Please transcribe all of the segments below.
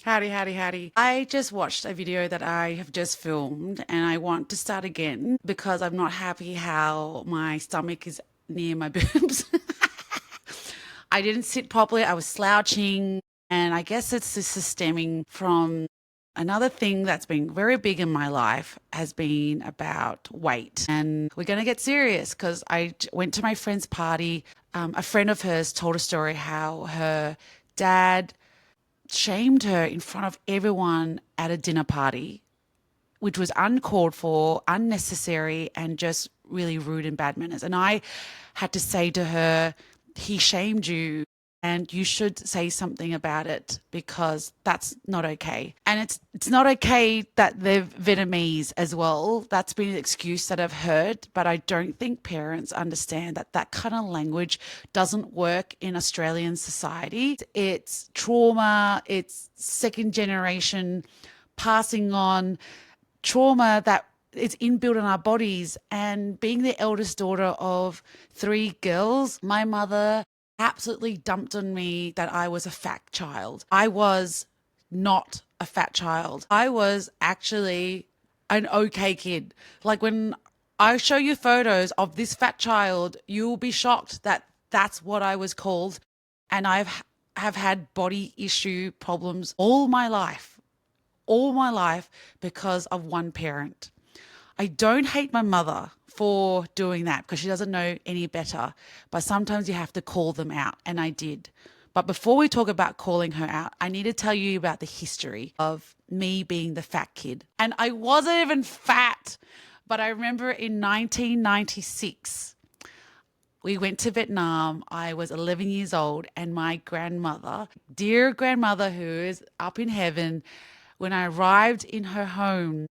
Howdy, howdy, howdy. I just watched a video that I have just filmed and I want to start again because I'm not happy how my stomach is near my boobs. I didn't sit properly. I was slouching. And I guess this is stemming from another thing that's been very big in my life has been about weight. And we're going to get serious because went to my friend's party. A friend of hers told a story how her dad shamed her in front of everyone at a dinner party, which was uncalled for, unnecessary, and just really rude and bad manners. And I had to say to her, he shamed you and you should say something about it because that's not okay. And it's not okay that they're Vietnamese as well. That's been an excuse that I've heard, but I don't think parents understand that that kind of language doesn't work in Australian society. It's trauma, it's second generation passing on trauma that it's inbuilt in our bodies. And being the eldest daughter of three girls, my mother absolutely dumped on me that I was a fat child. I was not a fat child. I was actually an okay kid. Like when I show you photos of this fat child, you'll be shocked that that's what I was called. And have had body issue problems all my life because of one parent. I don't hate my mother for doing that because she doesn't know any better. But sometimes you have to call them out, and I did. But before we talk about calling her out, I need to tell you about the history of me being the fat kid. And I wasn't even fat, but I remember in 1996, we went to Vietnam. I was 11 years old, and my grandmother, dear grandmother who is up in heaven, when I arrived in her home,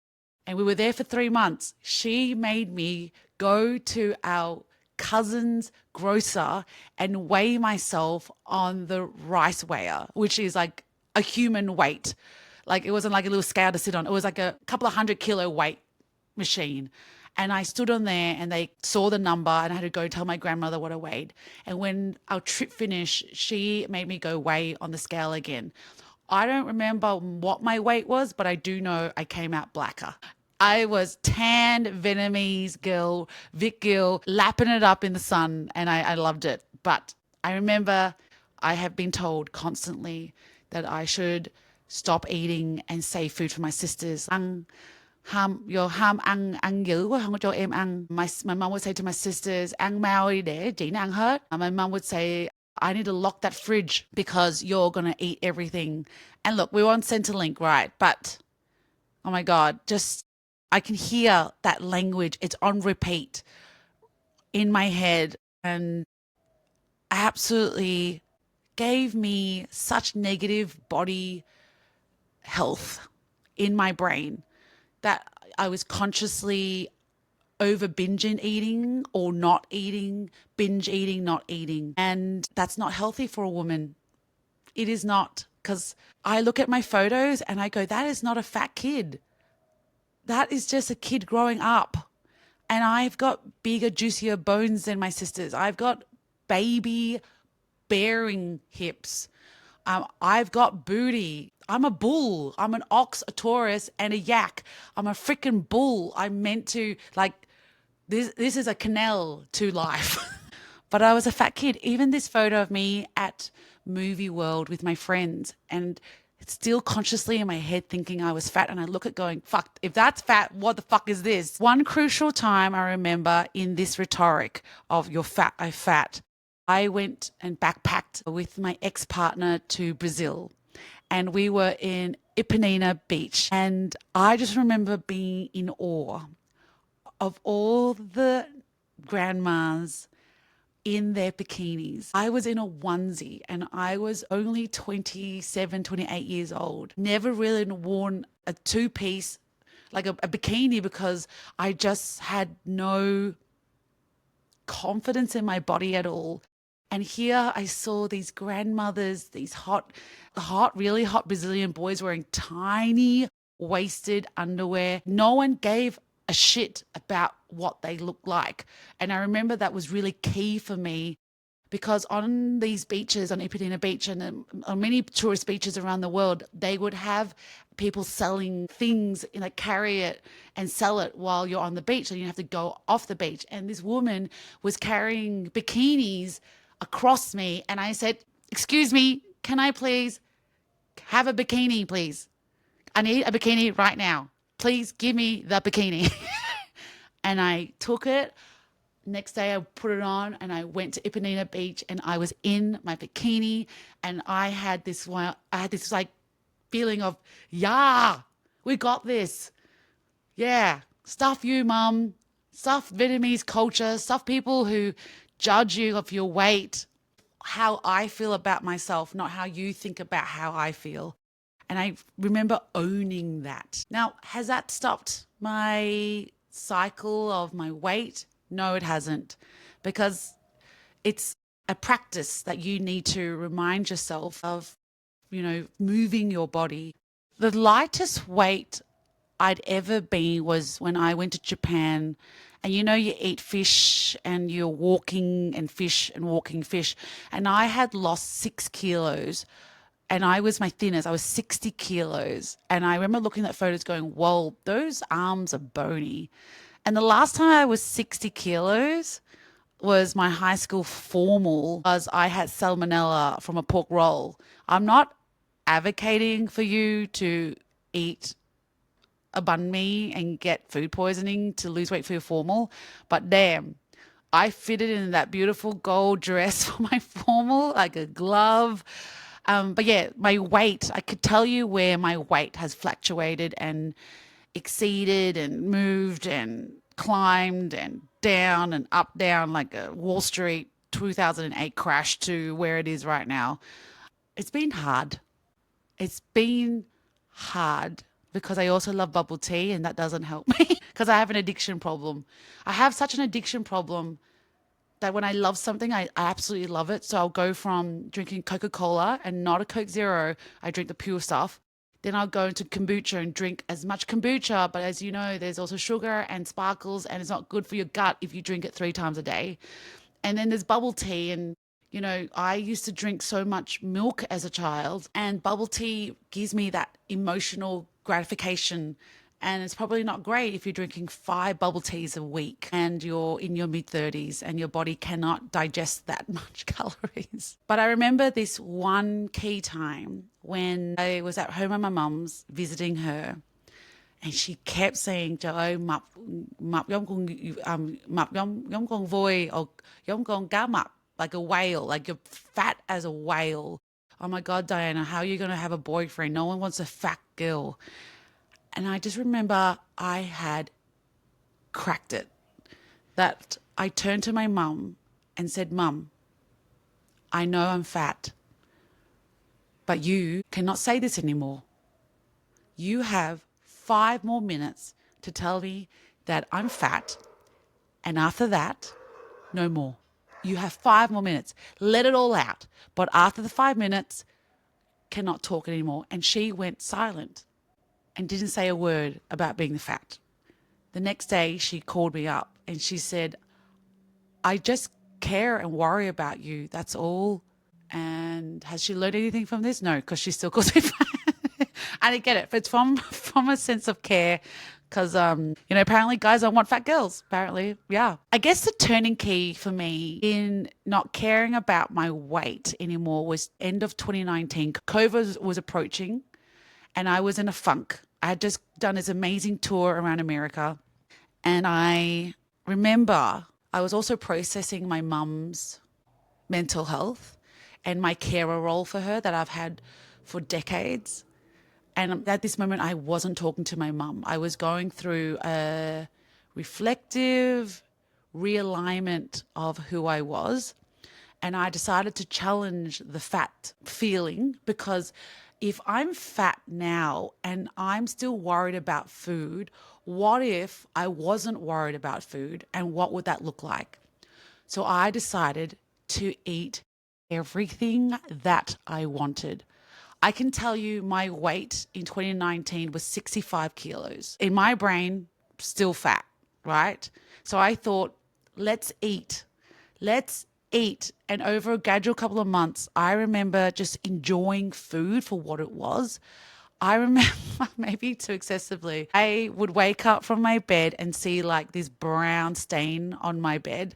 and we were there for 3 months, she made me go to our cousin's grocer and weigh myself on the rice weigher, which is like a human weight. Like it wasn't like a little scale to sit on. It was like a couple of 100 kilo weight machine. And I stood on there and they saw the number and I had to go tell my grandmother what I weighed. And when our trip finished, she made me go weigh on the scale again. I don't remember what my weight was, but I do know I came out blacker. I was tanned Vietnamese girl, Vic girl, lapping it up in the sun, and I loved it. But I remember I have been told constantly that I should stop eating and save food for my sisters. Ham ăn dữ quá không có cho em ăn. My mom would say to my sisters, ăn mau đi để chị nó ăn hết. And my mom would say, I need to lock that fridge because you're going to eat everything. And look, we were on Centrelink, right? But, oh my God, just, I can hear that language. It's on repeat in my head and absolutely gave me such negative body health in my brain that I was consciously over binging eating or not eating, binge eating, not eating. And that's not healthy for a woman. It is not, because I look at my photos and I go, that is not a fat kid. That is just a kid growing up. And I've got bigger, juicier bones than my sisters. I've got baby bearing hips. I've got booty. I'm a bull. I'm an ox, a Taurus, and a yak. I'm a freaking bull. I'm meant to, like, this is a canal to life. But I was a fat kid. Even this photo of me at Movie World with my friends, and it's still consciously in my head thinking I was fat. And I look at going, fuck, if that's fat, what the fuck is this? One crucial time I remember in this rhetoric of you're fat, I'm fat, I went and backpacked with my ex-partner to Brazil. And we were in Ipanema Beach. And I just remember being in awe of all the grandmas in their bikinis. I was in a onesie and I was only 27, 28 years old. Never really worn a two-piece, like a bikini, because I just had no confidence in my body at all. And here I saw these grandmothers, these really hot Brazilian boys wearing tiny waisted underwear. No one gave a shit about what they looked like. And I remember that was really key for me because on these beaches, on Ipanema Beach and on many tourist beaches around the world, they would have people selling things, like carry it and sell it while you're on the beach, and you have to go off the beach. And this woman was carrying bikinis across me, and I said, "Excuse me, can I please have a bikini, please? I need a bikini right now. Please give me the bikini." And I took it. Next day I put it on and I went to Ipanema Beach and I was in my bikini, and I had this like feeling of, yeah, we got this. Yeah. Stuff you, mum. Stuff Vietnamese culture. Stuff people who judge you of your weight. How I feel about myself, not how you think about how I feel. And I remember owning that. Now, has that stopped my cycle of my weight? No, it hasn't, because it's a practice that you need to remind yourself of, moving your body. The lightest weight I'd ever been was when I went to Japan. And you eat fish and you're walking and fish and walking fish. And I had lost 6 kilos, and I was my thinnest. I was 60 kilos. And I remember looking at photos going, whoa, those arms are bony. And the last time I was 60 kilos was my high school formal, because I had salmonella from a pork roll. I'm not advocating for you to eat a banh mi and get food poisoning to lose weight for your formal, but damn, I fitted in that beautiful gold dress for my formal, like a glove. But yeah, my weight, I could tell you where my weight has fluctuated and exceeded and moved and climbed and down like a Wall Street 2008 crash to where it is right now. It's been hard. It's been hard because I also love bubble tea, and that doesn't help me because I have an addiction problem. I have such an addiction problem that when I love something, I absolutely love it. So I'll go from drinking Coca-Cola and not a Coke Zero. I drink the pure stuff. Then I'll go into kombucha and drink as much kombucha. But as you know, there's also sugar and sparkles, and it's not good for your gut if you drink it 3 times a day. And then there's bubble tea. And, I used to drink so much milk as a child, and bubble tea gives me that emotional gratification. And it's probably not great if you're drinking 5 bubble teas a week and you're in your mid 30s and your body cannot digest that much calories. But I remember this one key time when I was at home at my mum's visiting her, and she kept saying, "Trời ơi, mập con voi, or giống con cá mập," like a whale, like you're fat as a whale. Oh my God, Diana, how are you going to have a boyfriend? No one wants a fat girl. And I just remember I had cracked it. That I turned to my mum and said, "Mum, I know I'm fat, but you cannot say this anymore. You have 5 more minutes to tell me that I'm fat, and after that, no more. You have 5 more minutes. Let it all out. But after the 5 minutes, cannot talk anymore." And she went silent and didn't say a word about being fat. The next day, she called me up and she said, "I just care and worry about you. That's all." And has she learned anything from this? No, because she still calls me fat. I didn't get it. But it's from a sense of care, because apparently guys don't want fat girls. Apparently, yeah. I guess the turning key for me in not caring about my weight anymore was end of 2019. COVID was approaching, and I was in a funk. I had just done this amazing tour around America, and I remember I was also processing my mum's mental health and my carer role for her that I've had for decades. And at this moment, I wasn't talking to my mum. I was going through a reflective realignment of who I was. And I decided to challenge the fat feeling, because if I'm fat now and I'm still worried about food, what if I wasn't worried about food, and what would that look like? So I decided to eat everything that I wanted. I can tell you my weight in 2019 was 65 kilos. In my brain, still fat, right? So I thought, let's eat. Let's eat. And over a gradual couple of months, I remember just enjoying food for what it was. I remember maybe too excessively. I would wake up from my bed and see like this brown stain on my bed.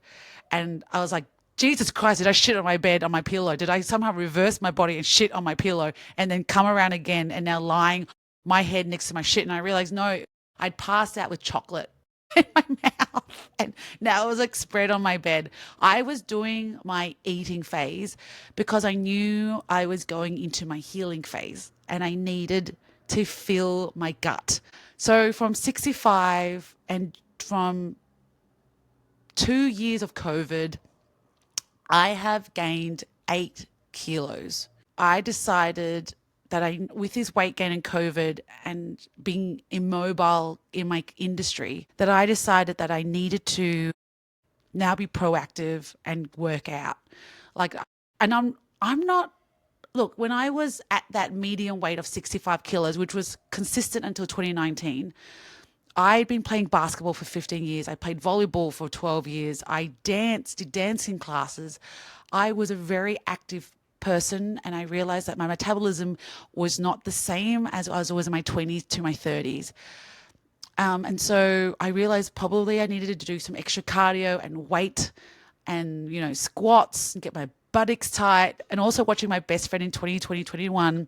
And I was like, Jesus Christ, did I shit on my bed, on my pillow? Did I somehow reverse my body and shit on my pillow and then come around again and now lying my head next to my shit? And I realized, no, I'd passed out with chocolate in my mouth and now it was like spread on my bed. I was doing my eating phase because I knew I was going into my healing phase and I needed to fill my gut. So from 65 and from 2 years of COVID, I have gained 8 kilos. I decided that with this weight gain and COVID and being immobile in my industry, that I decided that I needed to now be proactive and work out. Like, and I'm not, look, when I was at that medium weight of 65 kilos, which was consistent until 2019, I'd been playing basketball for 15 years. I played volleyball for 12 years. I danced, did dancing classes. I was a very active person and I realized that my metabolism was not the same as I was in my 20s to my 30s. And so I realized probably I needed to do some extra cardio and weight and, squats and get my buttocks tight. And also watching my best friend in 2020, 21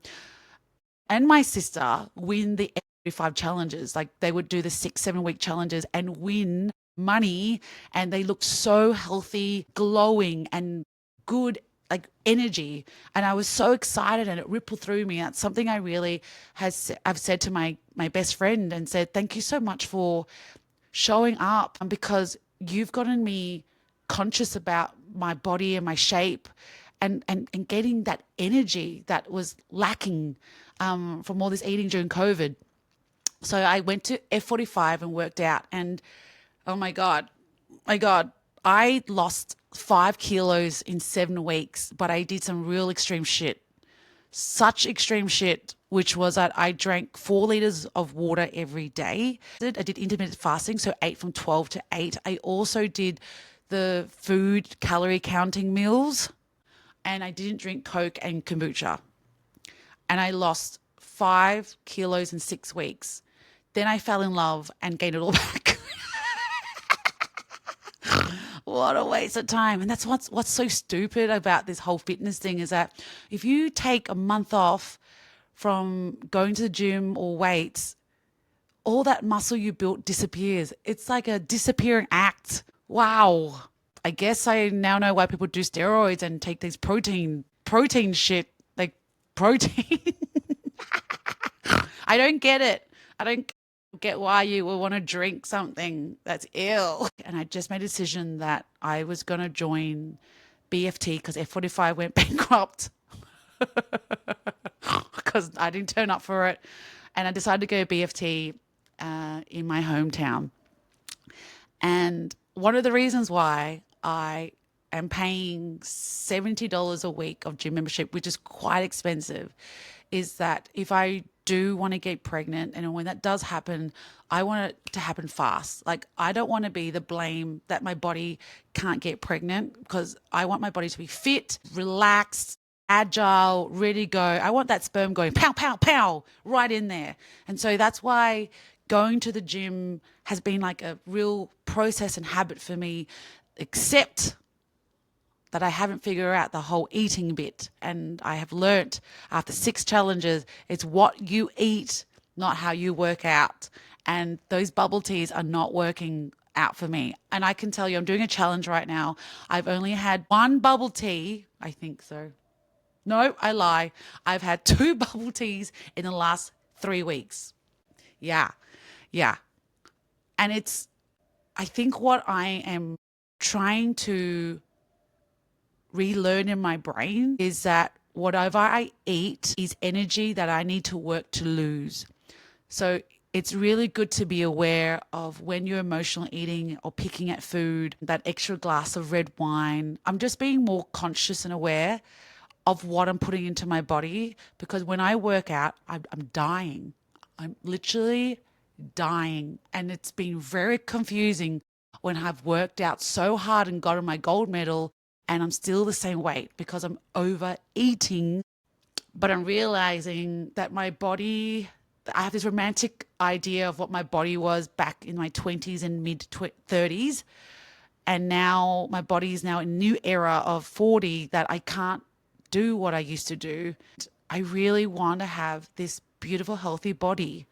and my sister win the 5 challenges. Like they would do the 6, 7 week challenges and win money. And they looked so healthy, glowing and good, like energy. And I was so excited and it rippled through me. That's something I really I've said to my best friend and said, thank you so much for showing up because you've gotten me conscious about my body and my shape and getting that energy that was lacking from all this eating during COVID. So I went to F45 and worked out and oh my God, I lost 5 kilos in 7 weeks, but I did some real extreme shit. Such extreme shit, which was that I drank 4 liters of water every day. I did intermittent fasting, so 8 from 12 to 8. I also did the food calorie counting meals and I didn't drink Coke and kombucha. And I lost 5 kilos in 6 weeks. Then I fell in love and gained it all back. What a waste of time. And that's what's so stupid about this whole fitness thing is that if you take a month off from going to the gym or weights, all that muscle you built disappears. It's like a disappearing act. Wow. I guess I now know why people do steroids and take these protein shit, like protein. I don't get it. I don't get why you would want to drink something that's ill. And I just made a decision that I was going to join BFT because F45 went bankrupt because I didn't turn up for it. And I decided to go BFT in my hometown. And one of the reasons why I am paying $70 a week of gym membership, which is quite expensive, is that if I do want to get pregnant and when that does happen, I want it to happen fast. Like I don't want to be the blame that my body can't get pregnant because I want my body to be fit, relaxed, agile, ready to go. I want that sperm going pow, pow, pow right in there. And so that's why going to the gym has been like a real process and habit for me, except that I haven't figured out the whole eating bit. And I have learnt after 6 challenges, it's what you eat, not how you work out. And those bubble teas are not working out for me. And I can tell you, I'm doing a challenge right now. I've only had 1 bubble tea. I think so. No, I lie. I've had 2 bubble teas in the last 3 weeks. Yeah. And I think what I am trying to relearn in my brain is that whatever I eat is energy that I need to work to lose. So it's really good to be aware of when you're emotional eating or picking at food, that extra glass of red wine. I'm just being more conscious and aware of what I'm putting into my body because when I work out, I'm dying. I'm literally dying. And it's been very confusing when I've worked out so hard and gotten my gold medal and I'm still the same weight because I'm overeating. But I'm realizing that my body, I have this romantic idea of what my body was back in my 20s and mid 30s. And now my body is now in a new era of 40 that I can't do what I used to do. I really want to have this beautiful, healthy body.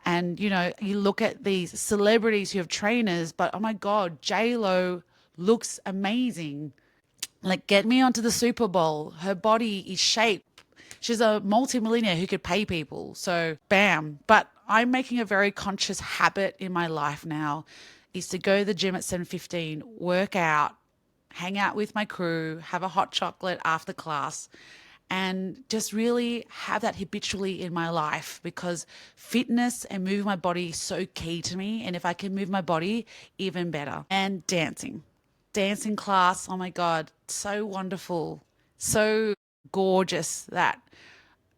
And, you know, you look at these celebrities who have trainers, but oh my God, J-Lo looks amazing. Like, get me onto the Super Bowl. Her body is shaped. She's a multimillionaire who could pay people. So, bam. But I'm making a very conscious habit in my life now is to go to the gym at 7:15, work out, hang out with my crew, have a hot chocolate after class, and just really have that habitually in my life because fitness and moving my body is so key to me. And if I can move my body, even better. And dancing. Dancing class, oh my God, so wonderful. So gorgeous that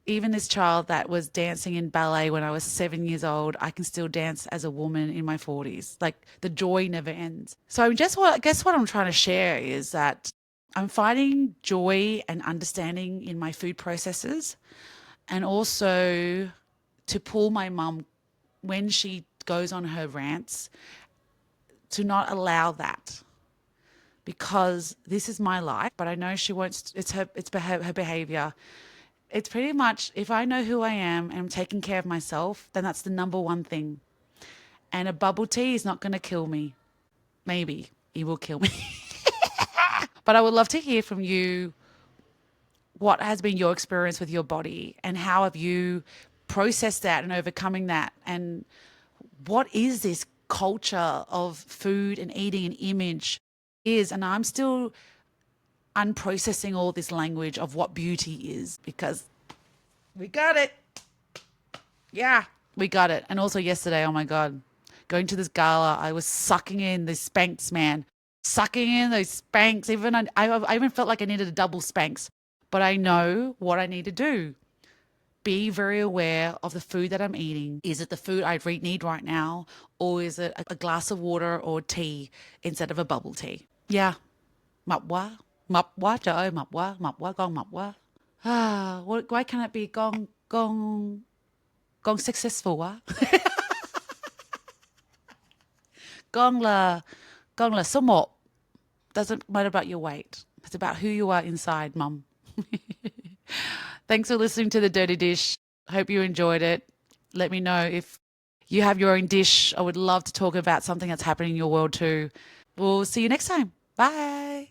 even this child that was dancing in ballet when I was 7 years old, I can still dance as a woman in my 40s. Like the joy never ends. So I guess what I'm trying to share is that I'm finding joy and understanding in my food processes, and also to pull my mum when she goes on her rants to not allow that, because this is my life, but I know she won't, her behavior. It's pretty much, if I know who I am and I'm taking care of myself, then that's the number one thing. And a bubble tea is not going to kill me. Maybe it will kill me. But I would love to hear from you. What has been your experience with your body and how have you processed that and overcoming that? And what is this culture of food and eating and image is? And I'm still unprocessing all this language of what beauty is, because we got it. Yeah, we got it. And also yesterday, oh my God, going to this gala, I was sucking in the Spanx, man. Sucking in those Spanx. I even felt like I needed a double Spanx. But I know what I need to do. Be very aware of the food that I'm eating. Is it the food I need right now? Or is it a glass of water or tea instead of a bubble tea? Yeah. Mập quá. Mập quá trời ơi, mập quá, con mập quá. Why can't it be con successful quá? Con là số một. Doesn't matter about your weight. It's about who you are inside, mum. Thanks for listening to The Dirty Dish. Hope you enjoyed it. Let me know if you have your own dish. I would love to talk about something that's happening in your world too. We'll see you next time. Bye.